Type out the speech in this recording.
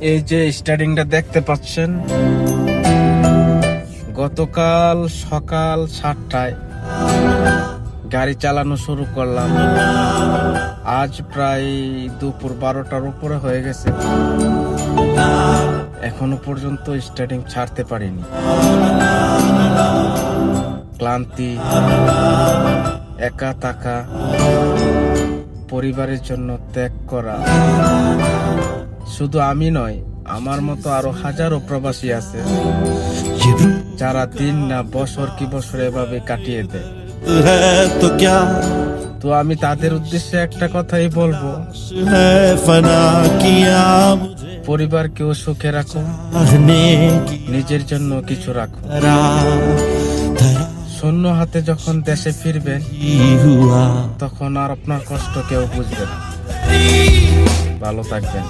এই যে স্টার্টিংটা দেখতে পাচ্ছেন, গতকাল সকাল 7টায় গাড়ি চালানো শুরু করলাম। আজ প্রায় দুপুর 12টার উপরে হয়ে গেছে, এখনো পর্যন্ত স্টার্টিং ছাড়তে পারিনি। ক্লান্তি, একা থাকা, পরিবারের জন্য ত্যাগ করা। শুধু আমি নয়, আমার মতো আরো হাজারো প্রবাসী আছে যারা দিন না বছর কি বছর এভাবে কাটিয়ে দেয়। তো আমি তাদের উদ্দেশ্যে একটা কথাই বলবো, পরিবারকেও সুখে রাখো, নিজের জন্য কিছু রাখো। শূন্য হাতে যখন দেশে ফিরবেন, তখন আর আপনার কষ্ট কেউ বুঝবে না। ভালো থাকবেন।